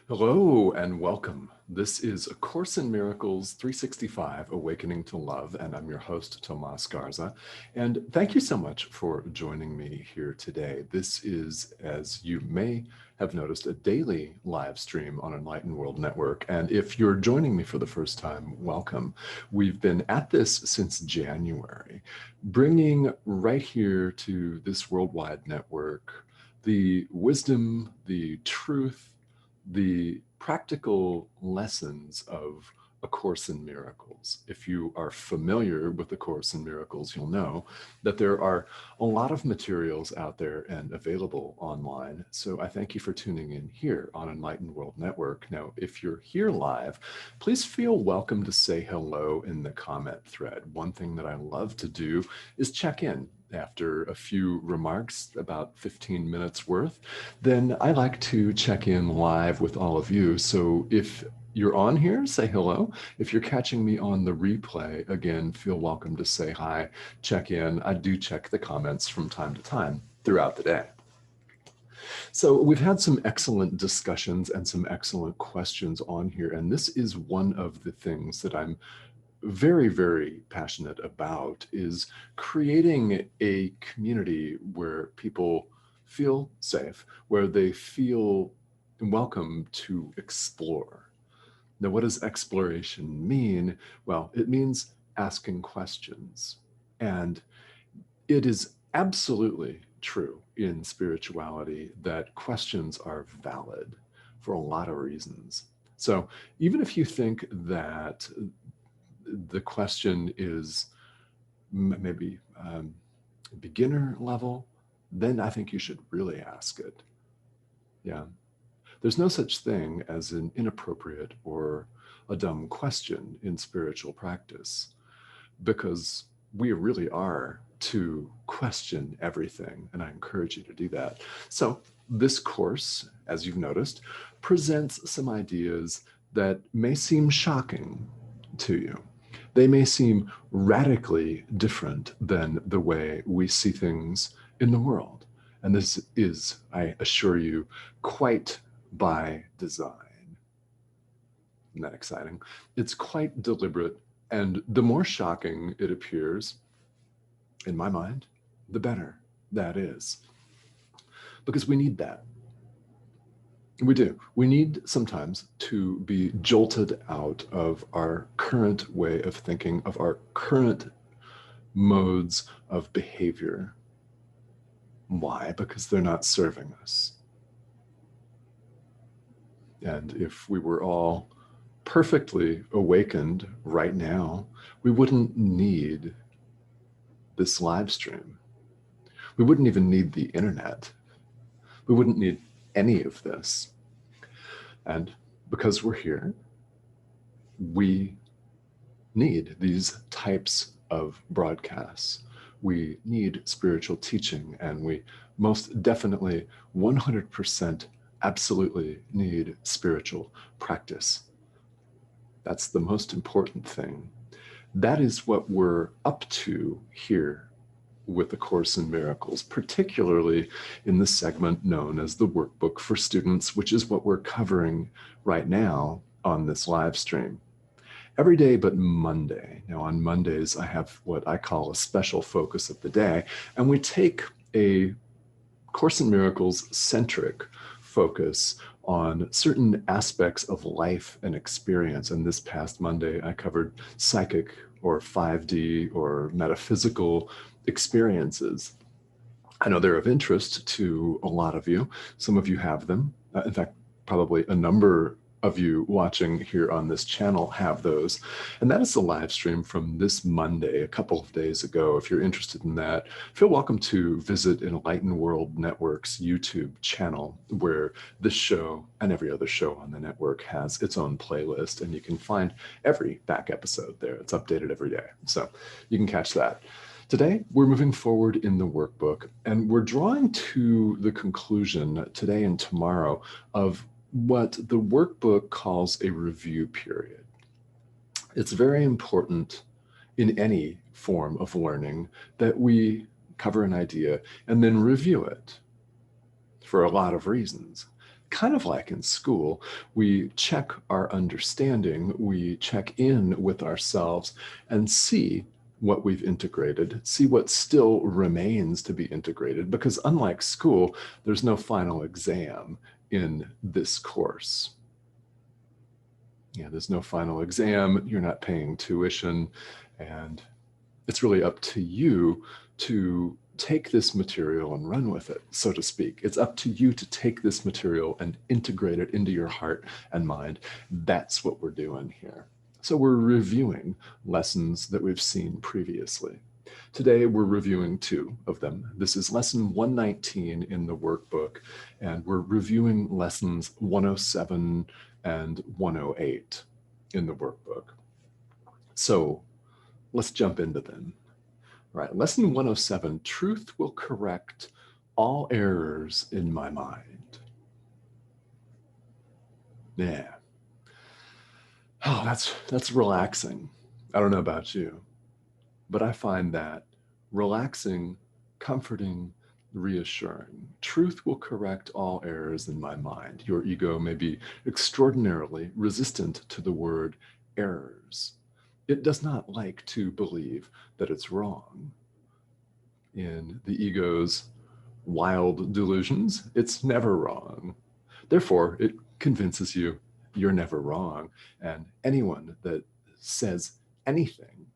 Hello and welcome. This is A Course in Miracles 365, Awakening to Love, and I'm your host, Tomas Garza. And thank you so much for joining me here today. This is, as you may have noticed, a daily live stream on Enlightened World Network. And if you're joining me for the first time, welcome. We've been at this since January, bringing right here to this worldwide network the wisdom, the truth, the practical lessons of A Course in Miracles. If you are familiar with A Course in Miracles, you'll know that there are a lot of materials out there and available online. So I thank you for tuning in here on Enlightened World Network. Now, if you're here live, please feel welcome to say hello in the comment thread. One thing that I love to do is check in after a few remarks, about 15 minutes worth. Then I like to check in live with all of you. So if you're on here, say hello. If you're catching me on the replay, again, feel welcome to say hi, check in. I do check the comments from time to time throughout the day. So we've had some excellent discussions and some excellent questions on here. And this is one of the things that I'm very, very passionate about, is creating a community where people feel safe, where they feel welcome to explore. Now, what does exploration mean? Well, it means asking questions. And it is absolutely true in spirituality that questions are valid for a lot of reasons. So even if you think that the question is maybe beginner level, then I think you should really ask it. Yeah. There's no such thing as an inappropriate or a dumb question in spiritual practice, because we really are to question everything, and I encourage you to do that. So this course, as you've noticed, presents some ideas that may seem shocking to you. They may seem radically different than the way we see things in the world. And this is, I assure you, quite by design. Isn't that exciting? It's quite deliberate, and the more shocking it appears, in my mind, the better that is. Because we need that. We do. We need sometimes to be jolted out of our current way of thinking, of our current modes of behavior. Why? Because they're not serving us. And if we were all perfectly awakened right now, we wouldn't need this live stream. We wouldn't even need the internet. We wouldn't need any of this. And because we're here, we need these types of broadcasts. We need spiritual teaching, and we most definitely 100% absolutely need spiritual practice. That's the most important thing. That is what we're up to here with A Course in Miracles, particularly in the segment known as the Workbook for Students, which is what we're covering right now on this live stream. Every day but Monday. Now on Mondays, I have what I call a special focus of the day, and we take a Course in Miracles centric focus on certain aspects of life and experience. And this past Monday, I covered psychic or 5D or metaphysical experiences. I know they're of interest to a lot of you. Some of you have them. In fact, probably a number of you watching here on this channel have those. And that is the live stream from this Monday, a couple of days ago. If you're interested in that, feel welcome to visit Enlightened World Network's YouTube channel, where this show and every other show on the network has its own playlist, and you can find every back episode there. It's updated every day, so you can catch that. Today, we're moving forward in the workbook, and we're drawing to the conclusion today and tomorrow of what the workbook calls a review period. It's very important in any form of learning that we cover an idea and then review it for a lot of reasons. kind of like in school, we check our understanding, we check in with ourselves and see what we've integrated, see what still remains to be integrated, because unlike school, there's no final exam in this course. Yeah, there's no final exam, you're not paying tuition, and it's really up to you to take this material and run with it, so to speak. It's up to you to take this material and integrate it into your heart and mind. That's what we're doing here. So we're reviewing lessons that we've seen previously. Today, we're reviewing 2 of them. This is lesson 119 in the workbook, and we're reviewing lessons 107 and 108 in the workbook. So let's jump into them. Right, lesson 107, truth will correct all errors in my mind. Yeah. Oh, that's relaxing. I don't know about you, but I find that relaxing, comforting, reassuring. Truth will correct all errors in my mind. Your ego may be extraordinarily resistant to the word errors. It does not like to believe that it's wrong. In the ego's wild delusions, it's never wrong. Therefore, it convinces you you're never wrong. And anyone that says anything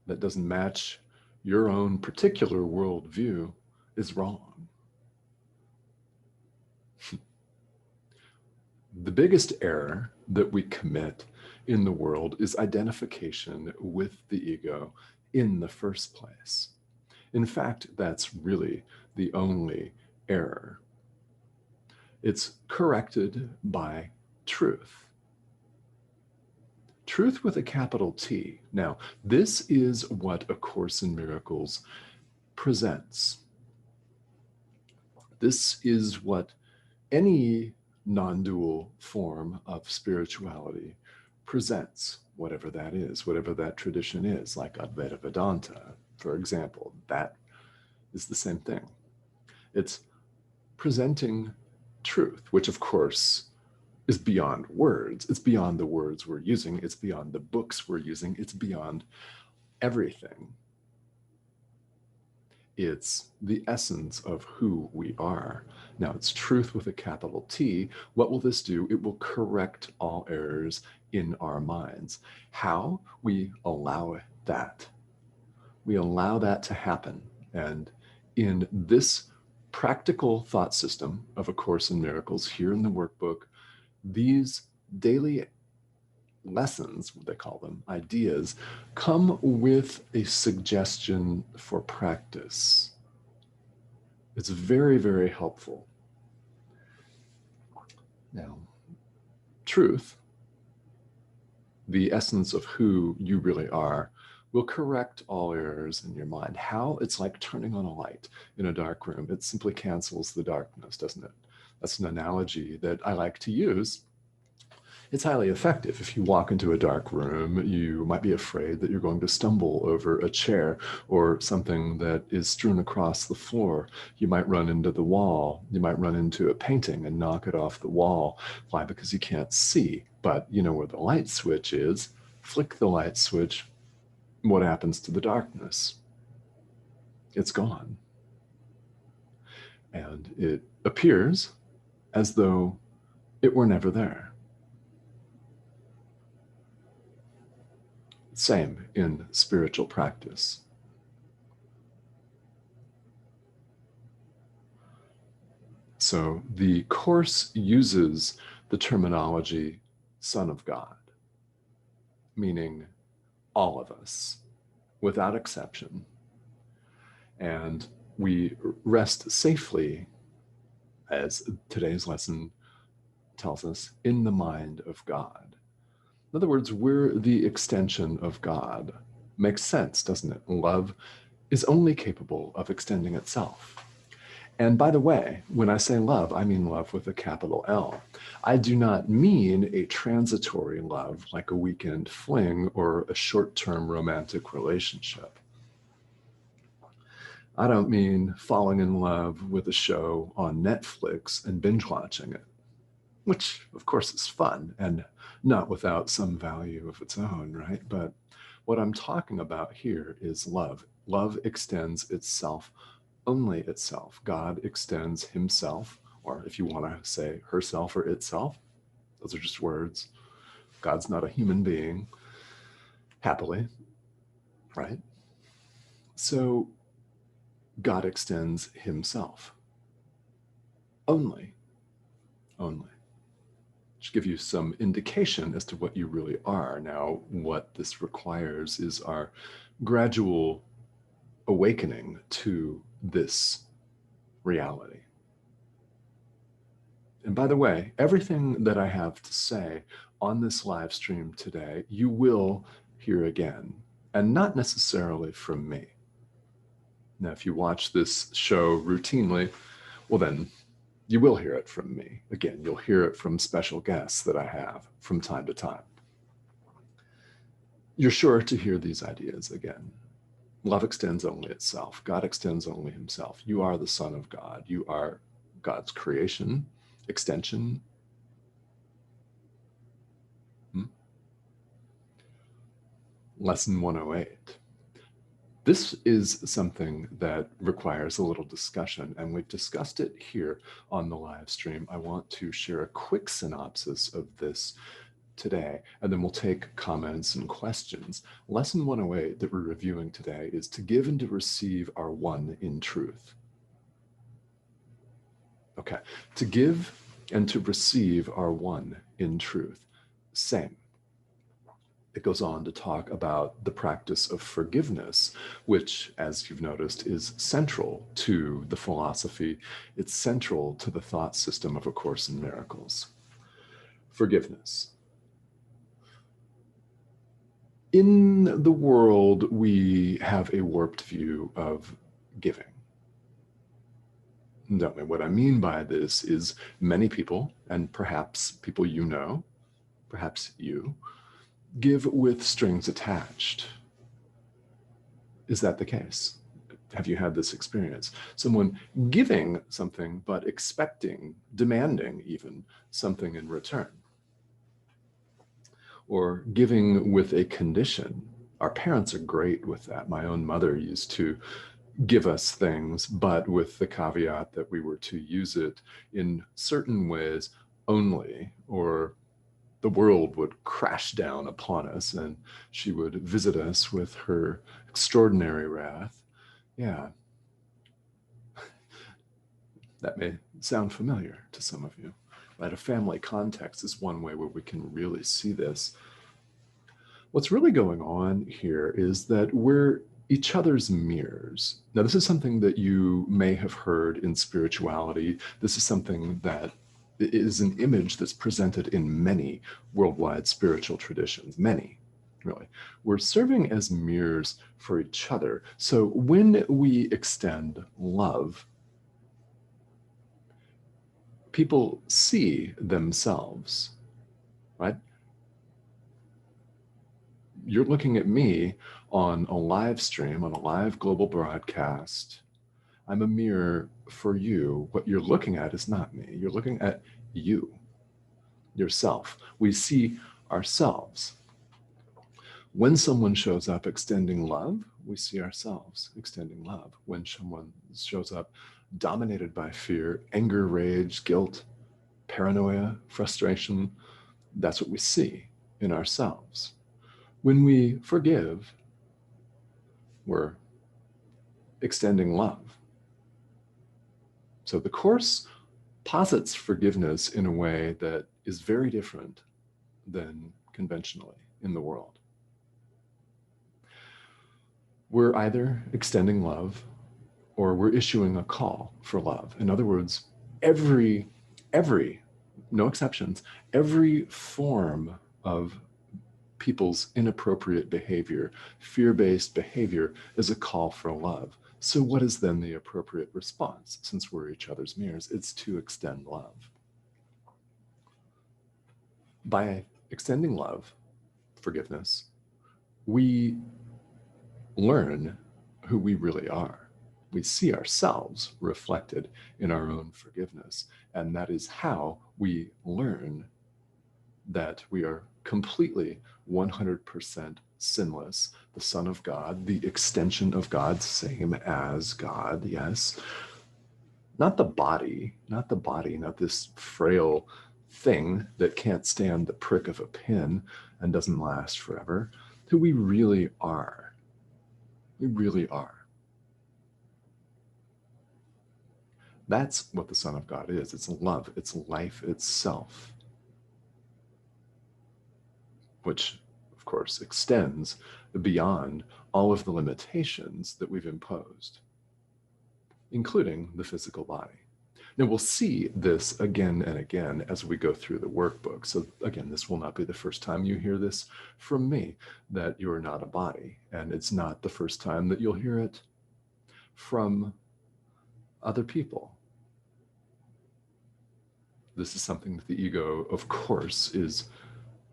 that doesn't match your own particular worldview is wrong. The biggest error that we commit in the world is identification with the ego in the first place. In fact, that's really the only error. It's corrected by truth. Truth with a capital T. Now, this is what A Course in Miracles presents. This is what any non-dual form of spirituality presents, whatever that is, whatever that tradition is, like Advaita Vedanta, for example. That is the same thing. It's presenting truth, which of course is beyond words. It's beyond the words we're using. It's beyond the books we're using. It's beyond everything. It's the essence of who we are. Now, it's truth with a capital T. What will this do? It will correct all errors in our minds. How? We allow that. We allow that to happen. And in this practical thought system of A Course in Miracles here in the workbook, these daily lessons, what they call them, ideas, come with a suggestion for practice. It's very, very helpful. Now, truth, the essence of who you really are, will correct all errors in your mind. How? It's like turning on a light in a dark room. It simply cancels the darkness, doesn't it? That's an analogy that I like to use. It's highly effective. If you walk into a dark room, you might be afraid that you're going to stumble over a chair or something that is strewn across the floor. You might run into the wall. You might run into a painting and knock it off the wall. Why? Because you can't see. But you know where the light switch is. Flick the light switch. What happens to the darkness? It's gone. And it appears as though it were never there. Same in spiritual practice. So the Course uses the terminology Son of God, meaning all of us, without exception. And we rest safely, as today's lesson tells us, in the mind of God. In other words, we're the extension of God. Makes sense, doesn't it? Love is only capable of extending itself. And by the way, when I say love, I mean love with a capital L. I do not mean a transitory love like a weekend fling or a short-term romantic relationship. I don't mean falling in love with a show on Netflix and binge watching it, which of course is fun and not without some value of its own, right? But what I'm talking about here is love. Love extends itself, only itself. God extends himself, or if you want to say herself or itself, those are just words. God's not a human being, happily, right? So God extends himself, only, only. Should give you some indication as to what you really are. Now, what this requires is our gradual awakening to this reality. And by the way, everything that I have to say on this live stream today, you will hear again, and not necessarily from me. Now, if you watch this show routinely, well, then you will hear it from me. Again, you'll hear it from special guests that I have from time to time. You're sure to hear these ideas again. Love extends only itself. God extends only himself. You are the Son of God. You are God's creation, extension. Lesson 108. This is something that requires a little discussion, and we've discussed it here on the live stream. I want to share a quick synopsis of this today, and then we'll take comments and questions. Lesson 108 that we're reviewing today is to give and to receive are one in truth. Okay, to give and to receive are one in truth. Same. It goes on to talk about the practice of forgiveness, which, as you've noticed, is central to the philosophy. It's central to the thought system of A Course in Miracles. Forgiveness. In the world, we have a warped view of giving. What I mean by this is many people, and perhaps people you know, perhaps you, give with strings attached. Is that the case? Have you had this experience? Someone giving something, but expecting, demanding even something in return. Or giving with a condition. Our parents are great with that. My own mother used to give us things, but with the caveat that we were to use it in certain ways only, or the world would crash down upon us and she would visit us with her extraordinary wrath. Yeah, that may sound familiar to some of you, right? A family context is one way where we can really see this. What's really going on here is that we're each other's mirrors. Now, this is something that you may have heard in spirituality. This is something that is an image that's presented in many worldwide spiritual traditions, many, really. We're serving as mirrors for each other. So when we extend love, people see themselves, right? You're looking at me on a live stream, on a live global broadcast. I'm a mirror for you. What you're looking at is not me. You're looking at you, yourself. We see ourselves. When someone shows up extending love, we see ourselves extending love. When someone shows up dominated by fear, anger, rage, guilt, paranoia, frustration, that's what we see in ourselves. When we forgive, we're extending love. So the Course posits forgiveness in a way that is very different than conventionally in the world. We're either extending love or we're issuing a call for love. In other words, every, no exceptions, every form of people's inappropriate behavior, fear-based behavior, is a call for love. So what is then the appropriate response? Since we're each other's mirrors, it's to extend love. By extending love, forgiveness, we learn who we really are. we see ourselves reflected in our own forgiveness. And that is how we learn that we are completely 100% sinless, the Son of God, the extension of God, same as God, yes. Not the body, not this frail thing that can't stand the prick of a pin and doesn't last forever. Who we really are. We really are. That's what the Son of God is. It's love. It's life itself, which, of course, extends beyond all of the limitations that we've imposed, including the physical body. Now, we'll see this again and again as we go through the workbook. So again, this will not be the first time you hear this from me, that you're not a body. And it's not the first time that you'll hear it from other people. This is something that the ego, of course, is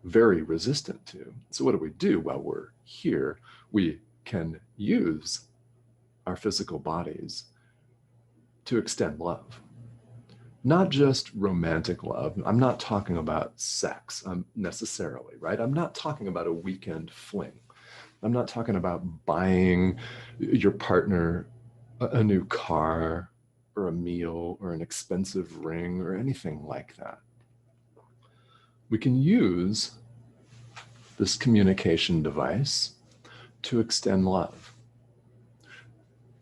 very resistant to. So what do we do while we're here? We can use our physical bodies to extend love. Not just romantic love. I'm not talking about sex necessarily, right? I'm not talking about a weekend fling. I'm not talking about buying your partner a new car or a meal or an expensive ring or anything like that. We can use this communication device to extend love.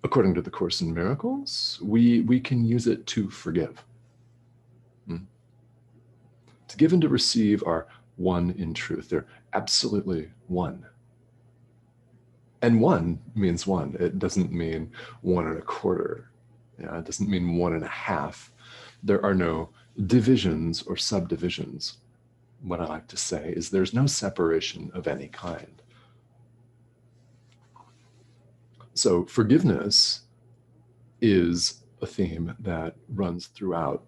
According to the Course in Miracles, we can use it to forgive. To give and to receive are one in truth. They're absolutely one. And one means one. It doesn't mean 1 1/4. It doesn't mean 1 1/2. There are no divisions or subdivisions. What I like to say is there's no separation of any kind. So forgiveness is a theme that runs throughout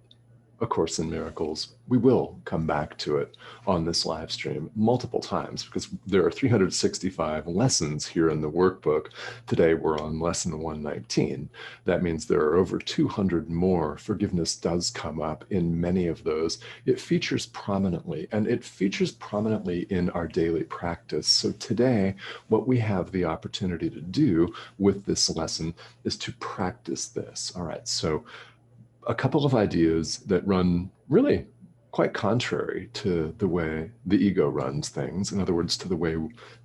A Course in Miracles. We will come back to it on this live stream multiple times because there are 365 lessons here in the workbook. Today we're on lesson 119. That means there are over 200 more. Forgiveness does come up in many of those. It features prominently, and it features prominently in our daily practice. So today, what we have the opportunity to do with this lesson is to practice this. All right, so a couple of ideas that run really quite contrary to the way the ego runs things. In other words, to the way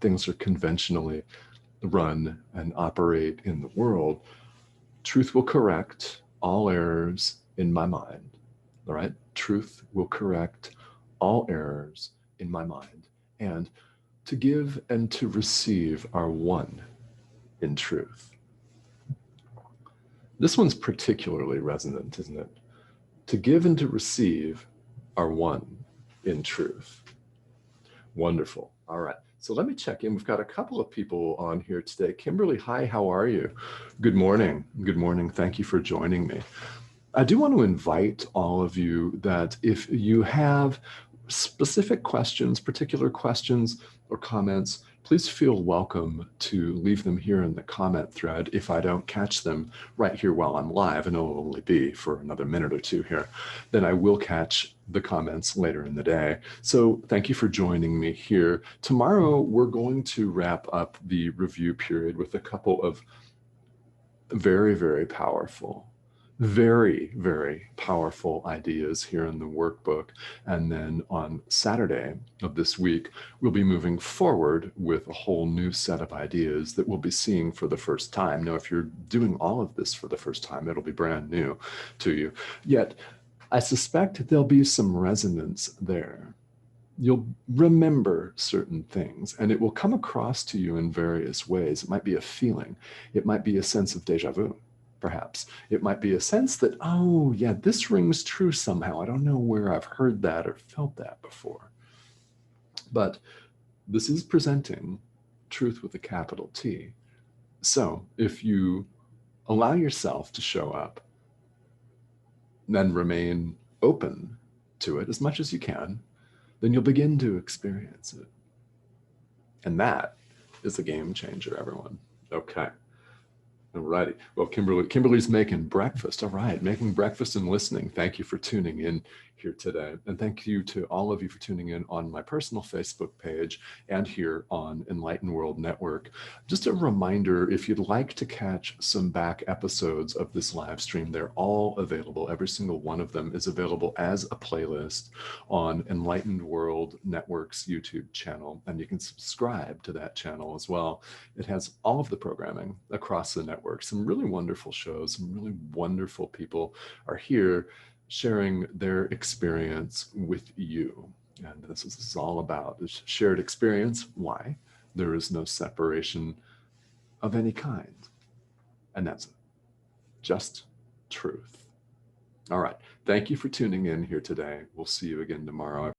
things are conventionally run and operate in the world. Truth will correct all errors in my mind. All right? Truth will correct all errors in my mind. And to give and to receive are one in truth. This one's particularly resonant, isn't it? To give and to receive are one in truth. Wonderful. All right. So let me check in. We've got a couple of people on here today. Kimberly, hi, how are you? Good morning. Good morning. Thank you for joining me. I do want to invite all of you that if you have specific questions, particular questions or comments, please feel welcome to leave them here in the comment thread. If I don't catch them right here while I'm live, and it'll only be for another minute or two here, then I will catch the comments later in the day. So thank you for joining me here. Tomorrow, we're going to wrap up the review period with a couple of very, very powerful ideas here in the workbook. And then on Saturday of this week, we'll be moving forward with a whole new set of ideas that we'll be seeing for the first time. Now, if you're doing all of this for the first time, it'll be brand new to you. Yet, I suspect there'll be some resonance there. You'll remember certain things, and it will come across to you in various ways. It might be a feeling. It might be a sense of déjà vu. Perhaps it might be a sense that, oh yeah, this rings true somehow. I don't know where I've heard that or felt that before. But this is presenting truth with a capital T. So if you allow yourself to show up, then remain open to it as much as you can, then you'll begin to experience it. And that is a game changer, everyone. Okay. All righty. Well, Kimberly's making breakfast. All right. Making breakfast and listening. Thank you for tuning in here today. And thank you to all of you for tuning in on my personal Facebook page and here on Enlightened World Network. Just a reminder, if you'd like to catch some back episodes of this live stream, they're all available. Every single one of them is available as a playlist on Enlightened World Network's YouTube channel. And you can subscribe to that channel as well. It has all of the programming across the network. Some really wonderful shows, some really wonderful people are here sharing their experience with you. And this is all about this shared experience, why there is no separation of any kind. And that's just truth. All right. Thank you for tuning in here today. We'll see you again tomorrow.